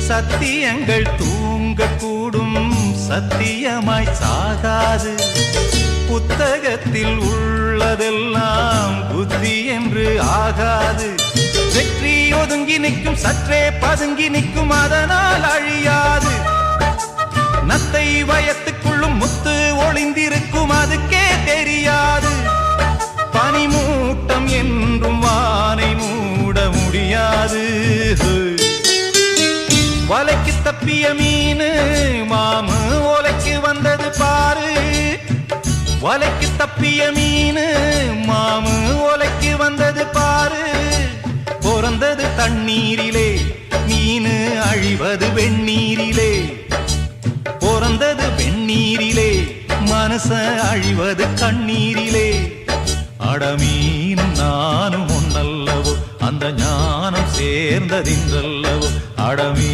சத்தியங்கள் தூங்கக்கூடும், சத்தியமாய் சாகாது. புத்தகத்தில் உள்ளதெல்லாம் புத்தி என்று ஆகாது. வெற்றி ஒதுங்கி நிற்கும், சற்றே பதுங்கி நிற்கும், அதனால் அழியாது. நத்தை வயத்துக்குள்ளும் முத்து ஒளிந்திருக்கும், அதுக்கே தெரியாது. பனிமூட்டம் என்றும் வானை மூட முடியாது. வலைக்கு தப்பிய மீனு மாமு ஓலைக்கு வந்தது பாரு. வலைக்கு தப்பிய மீனு மாமு ஓலைக்கு வந்தது பாரு. பிறந்தது தண்ணீரிலே, மீனு அழிவது வெண்ணீரிலே. பிறந்தது வெண்ணீரிலே, மனச அழிவது கண்ணீரிலே. அடமீனும் நானும் ஒன்னல்லவோ, அந்த ஞானம் சேர்ந்ததின்றல்லவோ. அடமீ